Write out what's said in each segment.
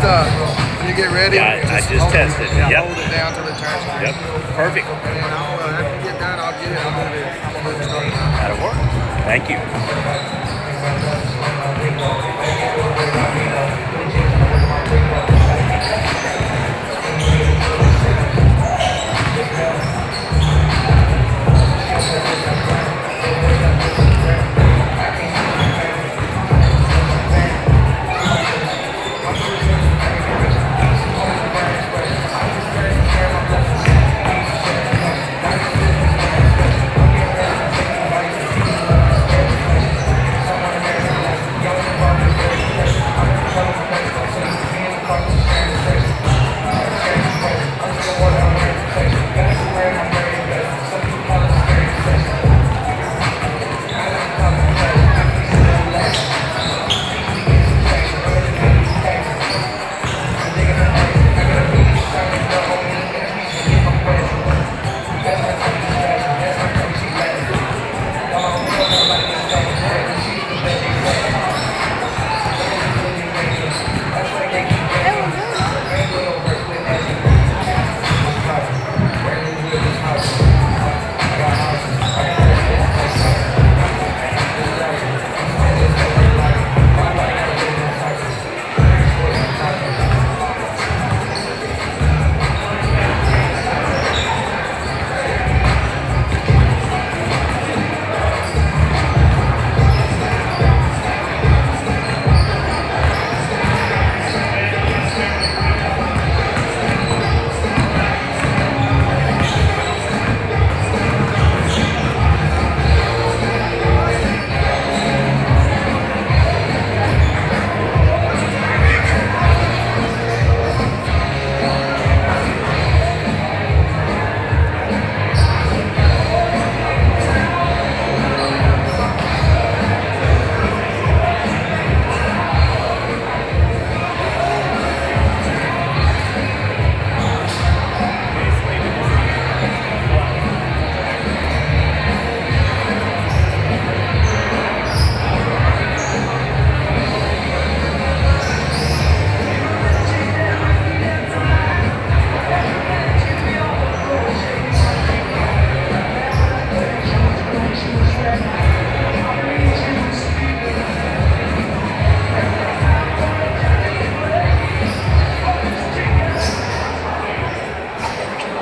when you get ready, Yeah, I just tested. Yeah, Yep. hold it down till it turns green. Yep, perfect. And then after you get done, I'll move it start. That'll work. Thank you.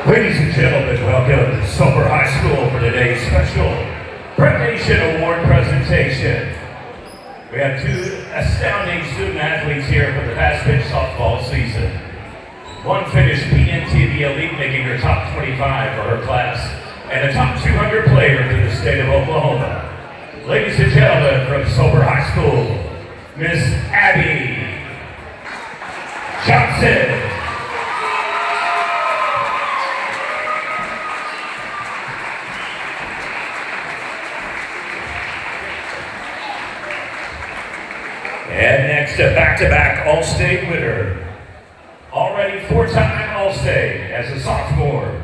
Ladies and gentlemen, welcome to Soper High School for today's special Pregnation Award presentation. We have two astounding student athletes here for the fast pitch softball season. One finished PNTV Elite, making her top 25 for her class, and a top 200 player for the state of Oklahoma. Ladies and gentlemen, from Soper High School, Miss Abby Johnson. And next, a back-to-back All-State winner. Already four-time All-State as a sophomore.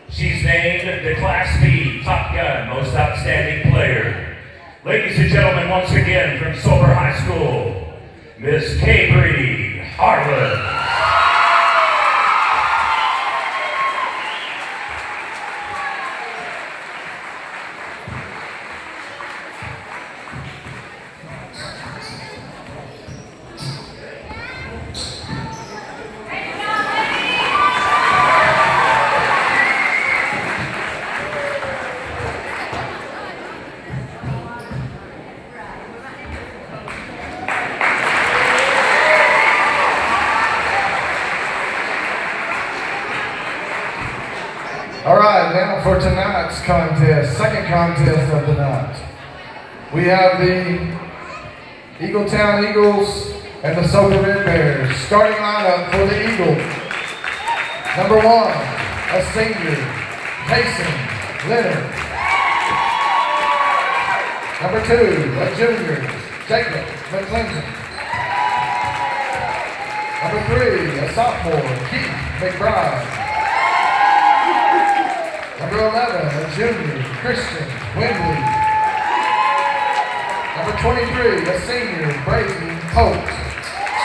She's named the Class B Top Gun Most Outstanding Player. Ladies and gentlemen, once again from Soper High School, Miss Cabry Harlan. All right, now for tonight's contest, second contest of the night. We have the Eagletown Eagles and the Soper Red Bears. Starting lineup for the Eagles. Number 1, a senior, Mason Leonard. Number 2, a junior, Jacob McClendon. Number 3, a sophomore, Keith McBride. Number 11, a junior, Christian Wembley. Number 23, a senior, Brayden Coates.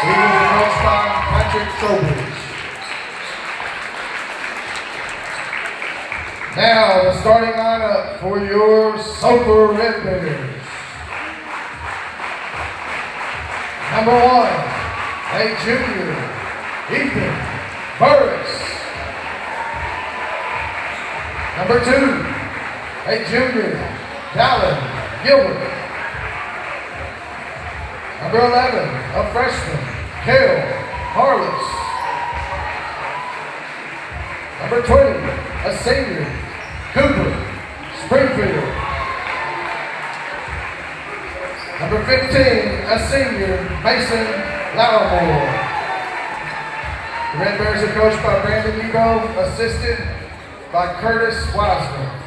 Eagles are coached by Patrick Soper. Now, the starting lineup for your Soper Red Bears. Number 1, a junior, Ethan Burris. Number 2, a junior, Dallin Gilbert. Number 11, a freshman, Kale Harless. Number 20, a senior, Cooper Springfield. Number 15, a senior, Mason Loudermore. The Red Bears are coached by Brandon Ebo, assisted by Curtis Wiseman.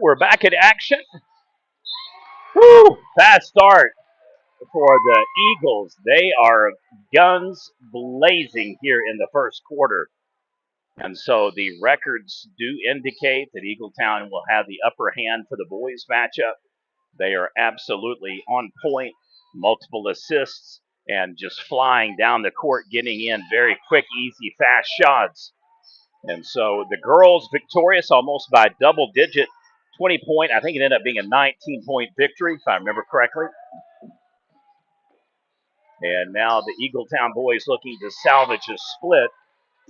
we're back in action. Woo! Fast start for the Eagles. They are guns blazing here in the first quarter. And so the records do indicate that Eagletown will have the upper hand for the boys matchup. They are absolutely on point, multiple assists, and just flying down the court, getting in very quick, easy, fast shots. And so the girls victorious almost by double digit, 20 point. I think it ended up being a 19-point victory, if I remember correctly. And now the Eagletown boys looking to salvage a split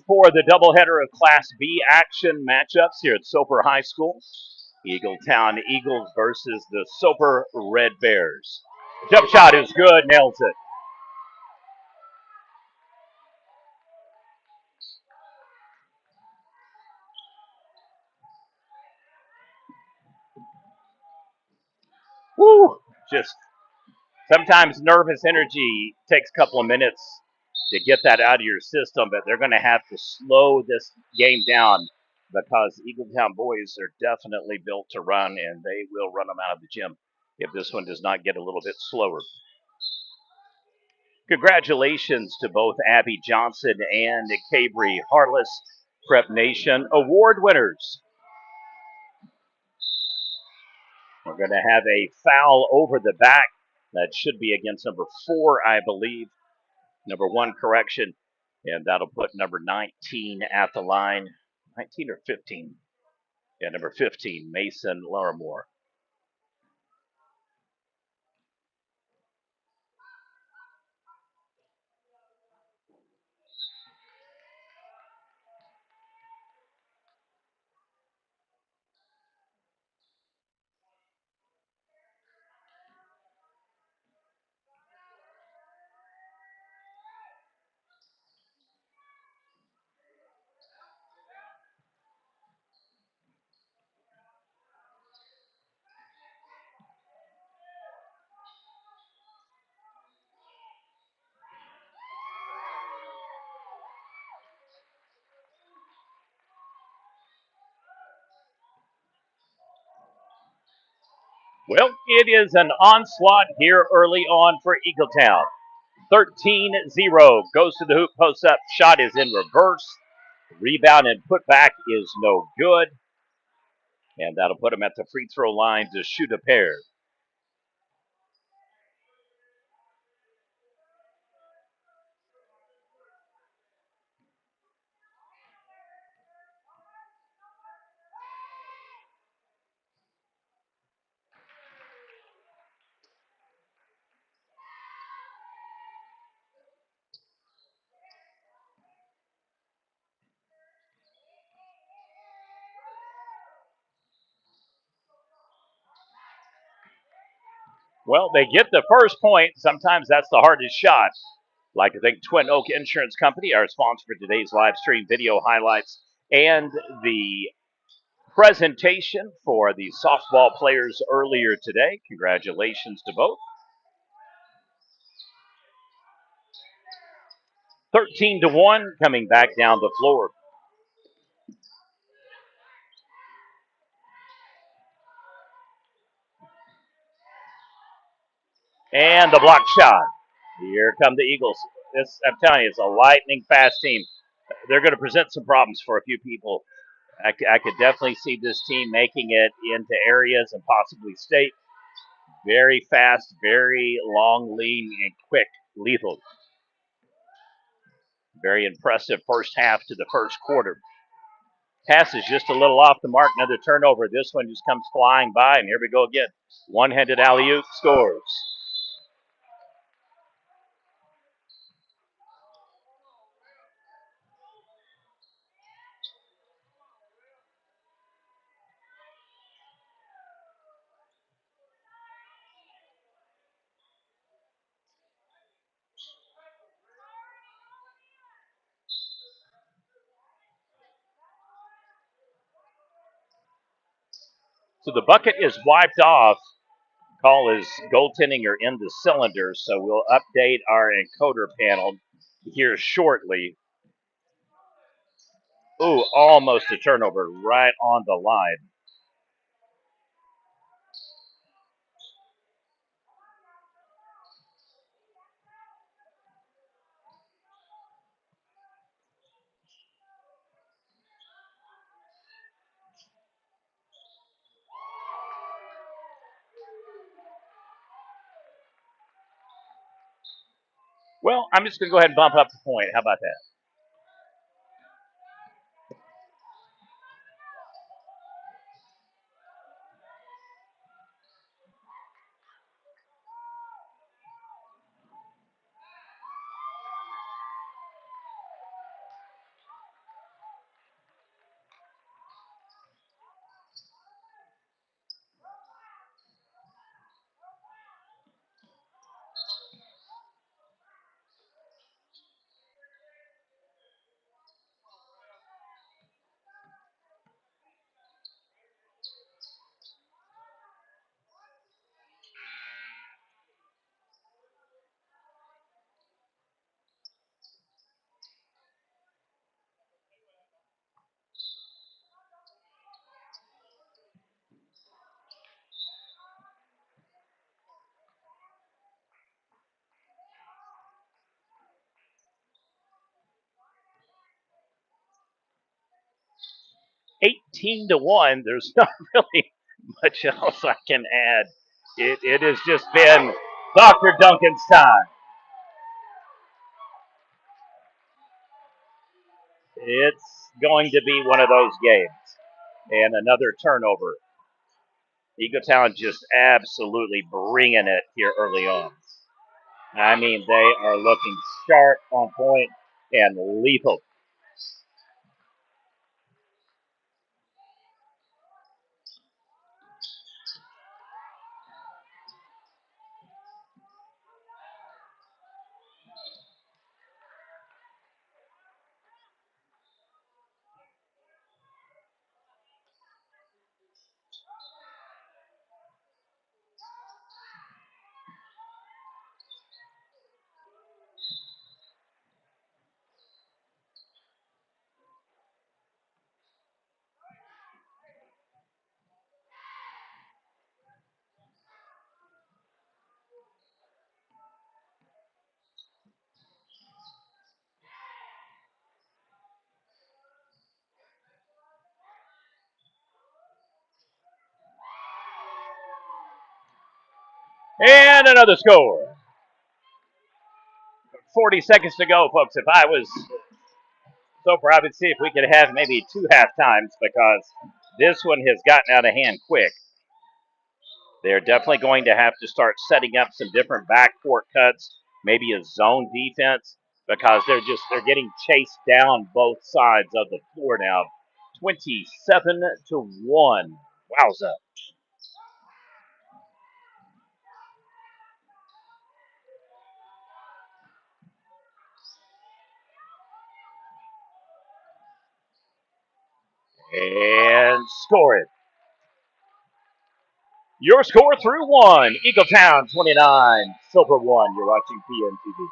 for the doubleheader of Class B action matchups here at Soper High School. Eagletown Eagles versus the Soper Red Bears. Jump shot is good, nails it. Woo! Just sometimes nervous energy takes a couple of minutes to get that out of your system, but they're going to have to slow this game down because Eagletown boys are definitely built to run, and they will run them out of the gym if this one does not get a little bit slower. Congratulations to both Abby Johnson and Cabry Harless, Prep Nation award winners. We're going to have a foul over the back. That should be against number 4, I believe. Number 1 correction. And that'll put number 19 at the line. 19 or 15? Yeah, number 15, Mason Larimore. Well, it is an onslaught here early on for Eagletown. 13-0 goes to the hoop, post up, shot is in reverse. Rebound and putback is no good. And that'll put him at the free throw line to shoot a pair. Well, they get the first point. Sometimes that's the hardest shot. Like I think Twin Oak Insurance Company, our sponsor for today's live stream video highlights and the presentation for the softball players earlier today. Congratulations to both. 13-1 coming back down the floor. And the block shot. Here come the Eagles. This, I'm telling you, it's a lightning fast team. They're going to present some problems for a few people. I could definitely see this team making it into areas and possibly state. Very fast, very long, lean, and quick, lethal. Very impressive first half to the first quarter. Pass is just a little off the mark. Another turnover. This one just comes flying by, and here we go again. One-handed alley-oop, scores. So the bucket is wiped off. Call is goaltending or in the cylinder, so we'll update our encoder panel here shortly. Ooh, almost a turnover right on the line. Well, I'm just going to go ahead and bump up the point. How about that? $18-1. There's not really much else I can add. It has just been Dr. Duncan's time. It's going to be one of those games. And another turnover. Eagletown just absolutely bringing it here early on. I mean, they are looking sharp, on point, and lethal. And another score. 40 seconds to go, folks. If I was Soper, I would see if we could have maybe 2 half times because this one has gotten out of hand quick. They're definitely going to have to start setting up some different backcourt cuts, maybe a zone defense, because they're getting chased down both sides of the floor now. 27-1. Wowza. And score it. Your score through 1. Eagletown 29, Soper 1. You're watching PNTV.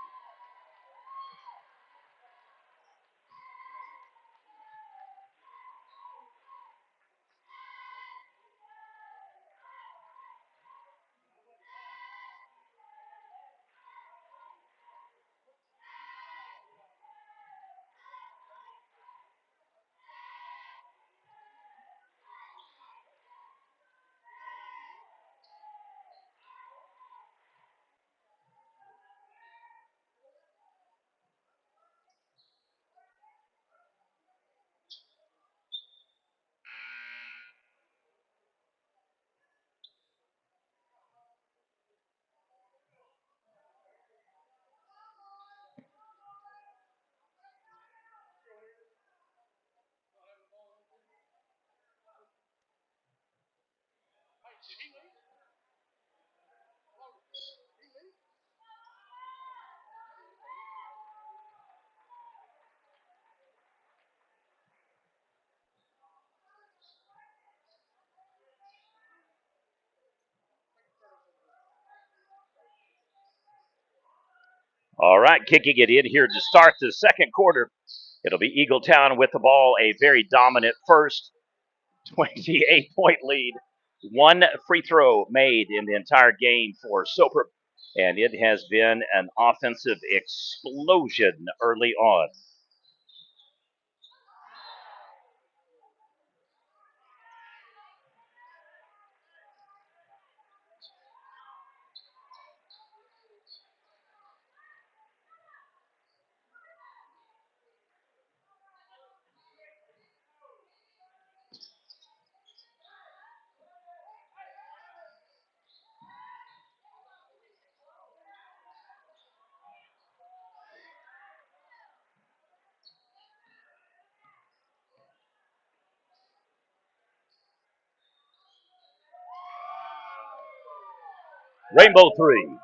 All right, kicking it in here to start the second quarter. It'll be Eagletown with the ball, a very dominant first 28-point lead. One free throw made in the entire game for Soper, and it has been an offensive explosion early on. Rainbow 3.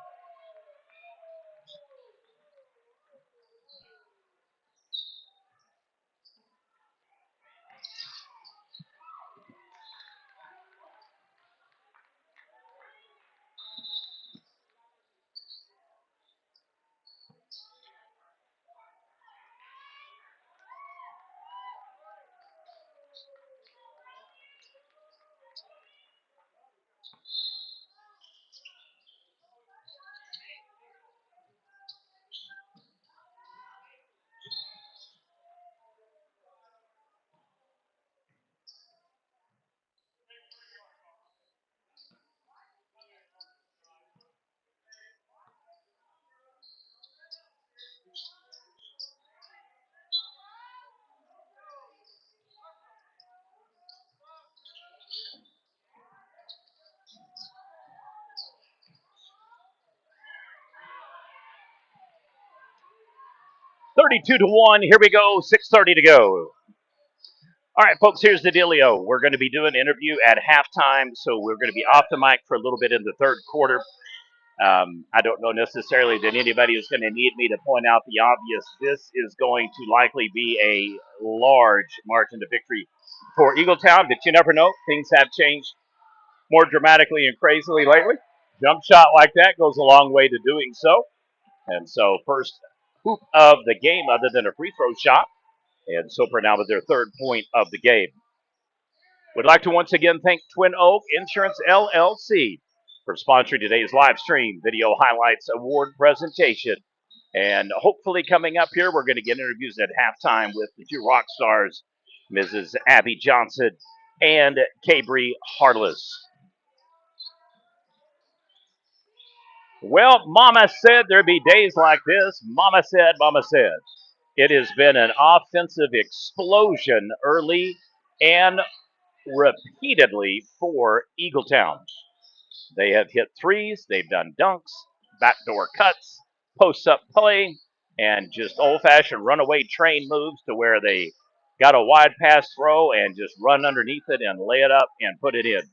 $32-1. Here we go. 6:30 to go. All right, folks, here's the dealio. We're going to be doing an interview at halftime, so we're going to be off the mic for a little bit in the third quarter. I don't know necessarily that anybody is going to need me to point out the obvious. This is going to likely be a large margin to victory for Eagletown, but you never know. Things have changed more dramatically and crazily lately. Jump shot like that goes a long way to doing so. And so, first hoop of the game, other than a free throw shot. And Soper now with their third point of the game. Would like to once again thank Twin Oak Insurance LLC for sponsoring today's live stream video highlights award presentation. And hopefully coming up here, we're going to get interviews at halftime with the two rock stars, Mrs. Abby Johnson and Cabry Harless. Well, Mama said there'd be days like this. Mama said, Mama said. It has been an offensive explosion early and repeatedly for Eagletown. They have hit threes, they've done dunks, backdoor cuts, post-up play, and just old-fashioned runaway train moves to where they got a wide pass throw and just run underneath it and lay it up and put it in.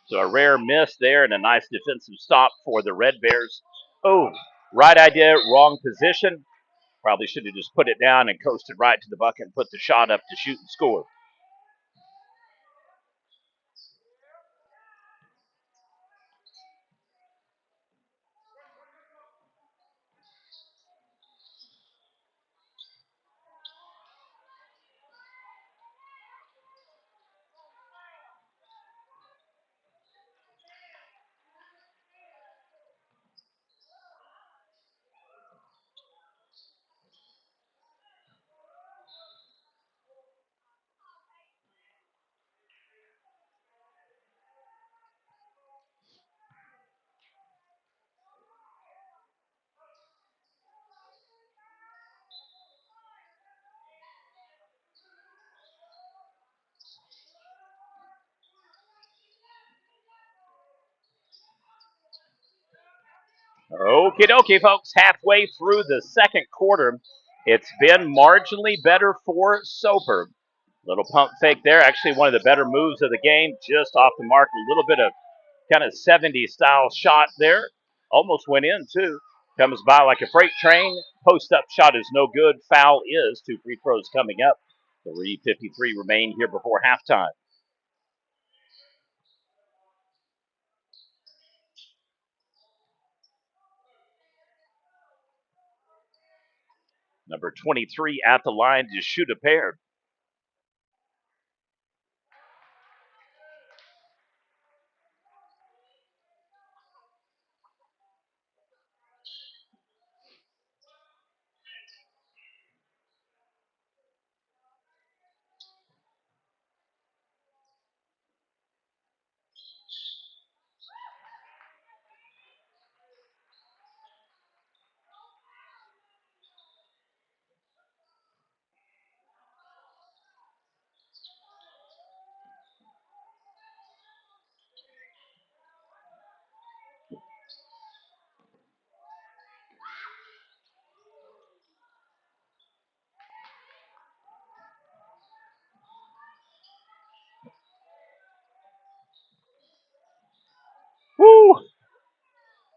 So a rare miss there and a nice defensive stop for the Red Bears. Oh, right idea, wrong position. Probably should have just put it down and coasted right to the bucket and put the shot up to shoot and score. Okie dokie, folks. Halfway through the second quarter, it's been marginally better for Soper. Little pump fake there. Actually, one of the better moves of the game, just off the mark. A little bit of kind of 70s style shot there. Almost went in, too. Comes by like a freight train. Post up shot is no good. Foul is. Two free throws coming up. 3:53 remain here before halftime. Number 23 at the line to shoot a pair.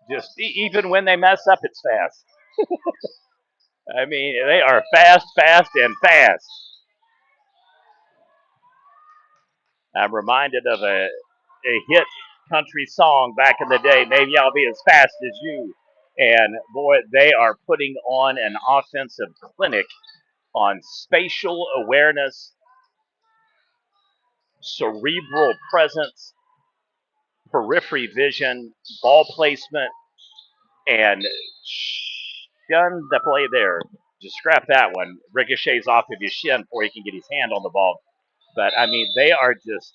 Just even when they mess up, it's fast. I mean, they are fast, fast, and fast. I'm reminded of a hit country song back in the day. Maybe I'll be as fast as you. And boy, they are putting on an offensive clinic on spatial awareness, cerebral presence, periphery vision, ball placement, and shun the play there. Just scrap that one. Ricochets off of his shin before he can get his hand on the ball. But I mean, they are just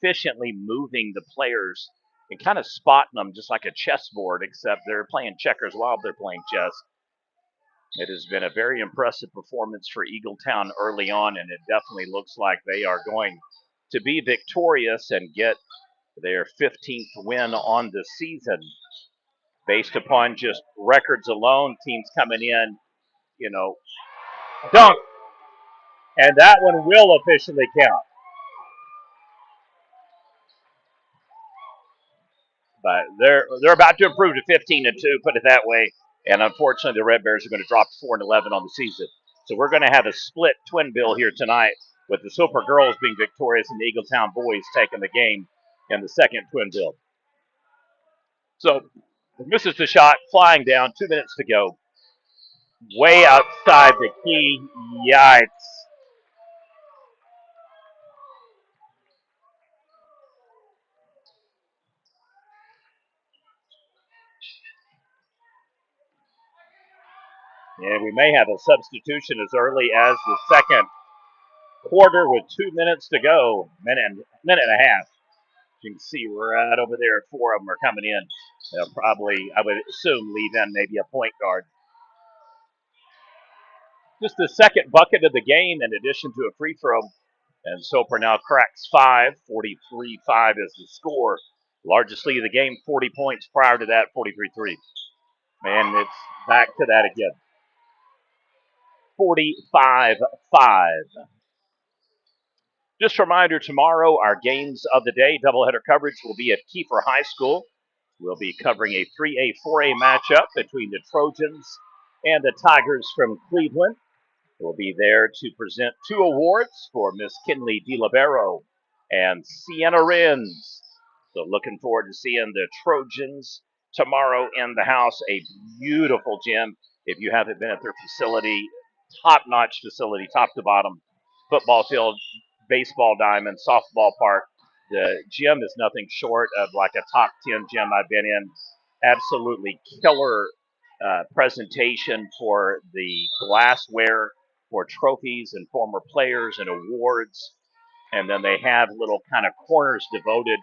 efficiently moving the players and kind of spotting them just like a chessboard, except they're playing checkers while they're playing chess. It has been a very impressive performance for Eagletown early on, and it definitely looks like they are going to be victorious and get their 15th win on the season based upon just records alone. Teams coming in, dunk, and that one will officially count. But they're about to improve to 15-2, put it that way. And unfortunately, the Red Bears are going to drop 4-11 on the season. So we're going to have a split twin bill here tonight, with the Soper girls being victorious and the Eagletown boys taking the game in the second twin bill. So misses the shot, flying down, 2 minutes to go. Way outside the key. Yikes. And we may have a substitution as early as the second quarter with 2 minutes to go. Minute and a half. You can see right over there, 4 of them are coming in. They'll probably, I would assume, leave in maybe a point guard. Just the second bucket of the game in addition to a free throw. And Soper now cracks 5. 43-5 is the score. Largest lead of the game, 40 points. Prior to that, 43-3. And it's back to that again. 45-5. Just a reminder, tomorrow our games of the day, doubleheader coverage will be at Kiefer High School. We'll be covering a 3A, 4A matchup between the Trojans and the Tigers from Cleveland. We'll be there to present 2 awards for Miss Kinley DiLibero and Sienna Rins. So looking forward to seeing the Trojans tomorrow in the house. A beautiful gym. If you haven't been at their facility, top-notch facility, top to bottom. Football field, baseball diamond, softball park. The gym is nothing short of like a top 10 gym I've been in. Absolutely killer presentation for the glassware, for trophies and former players and awards. And then they have little kind of corners devoted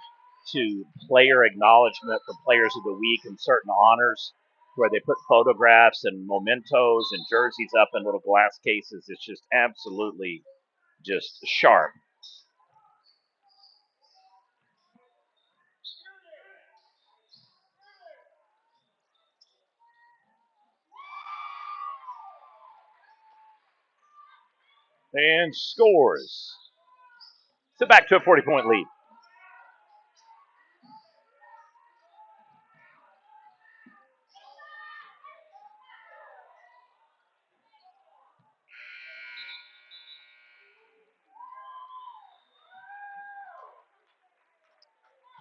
to player acknowledgement for players of the week and certain honors, where they put photographs and mementos and jerseys up in little glass cases. It's just absolutely just sharp. And scores. So back to a 40-point lead.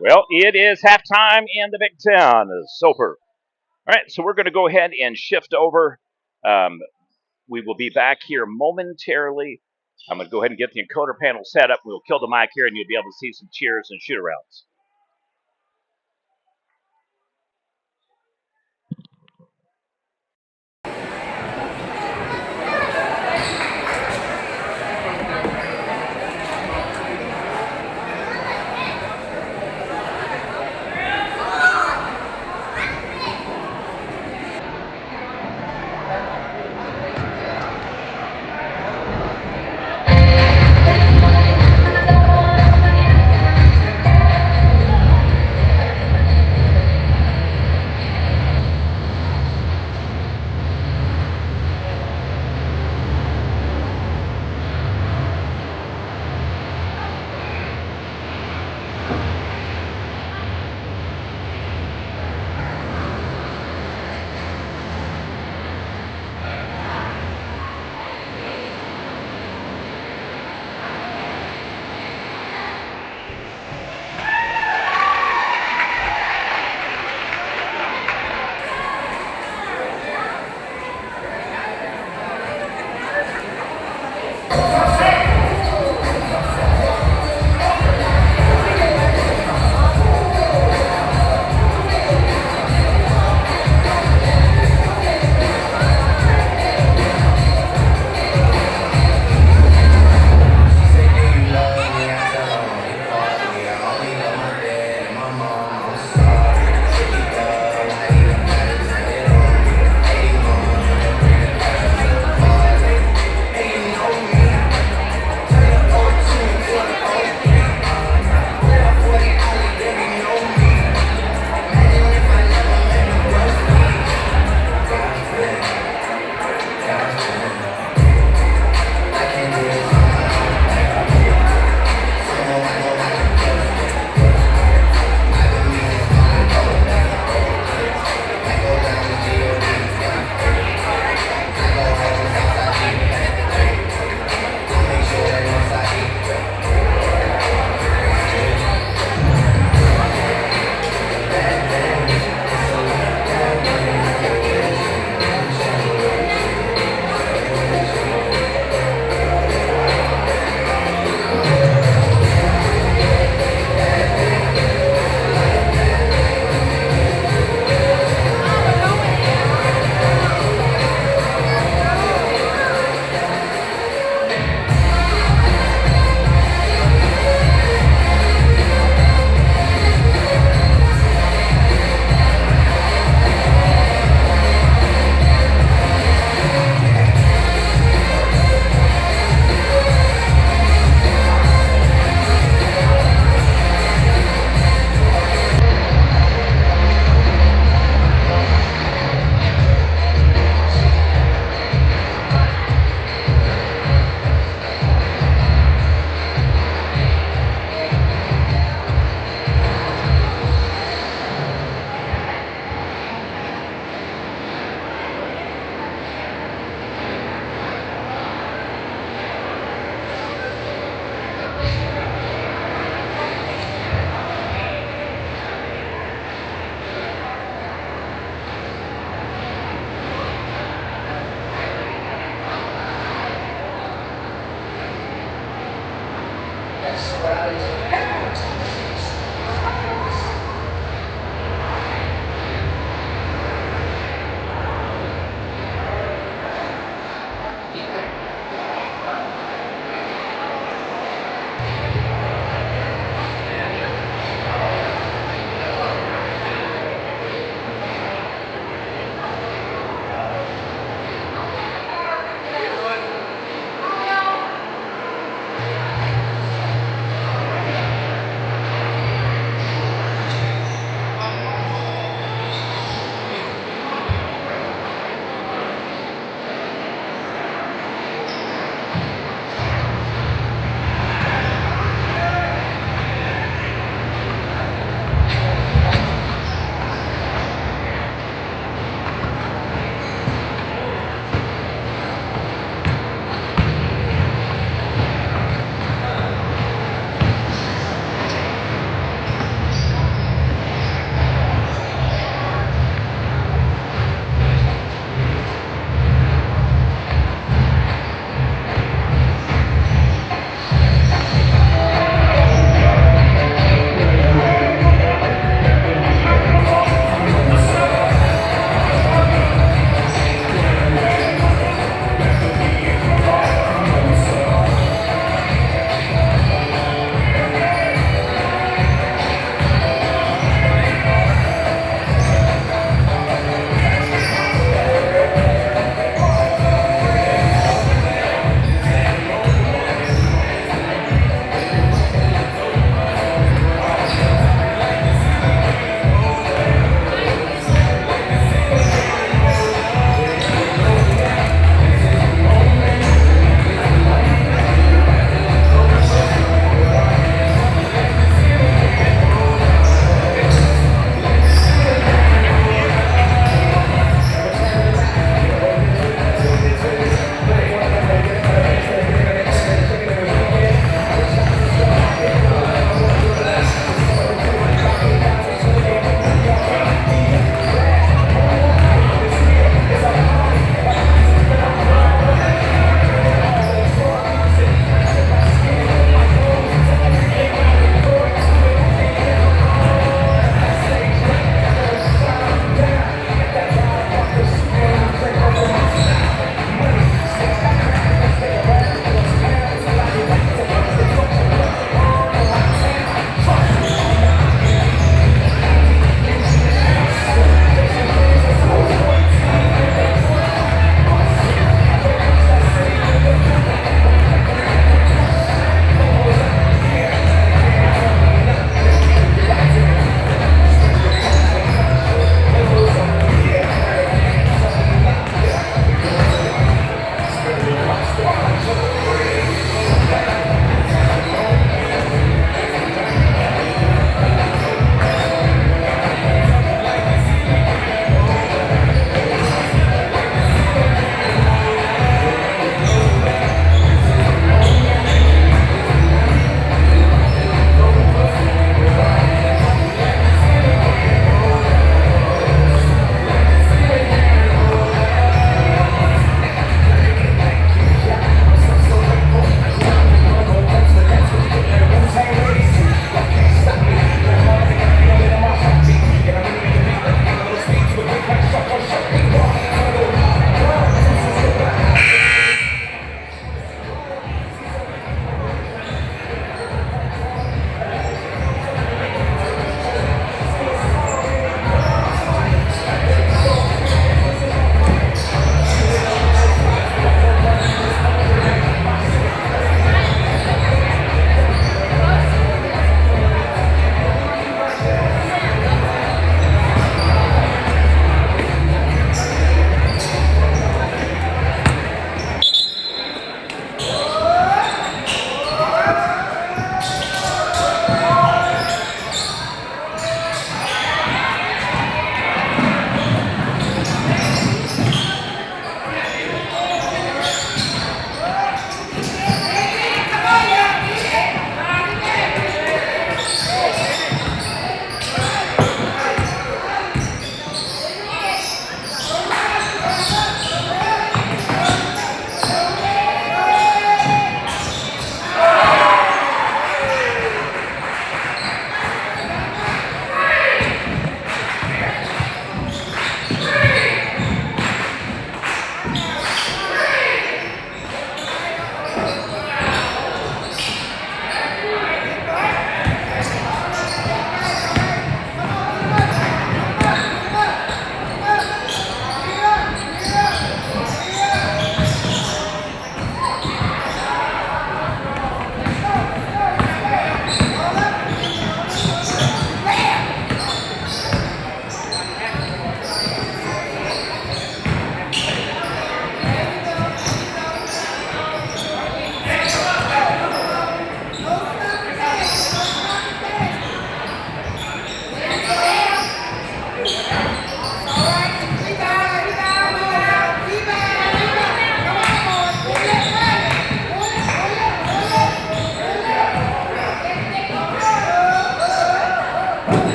Well, it is halftime in the Big Ten. Soper. All right, so we're going to go ahead and shift over. We will be back here momentarily. I'm going to go ahead and get the encoder panel set up. We'll kill the mic here, and you'll be able to see some cheers and shoot-arounds.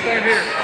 Same here.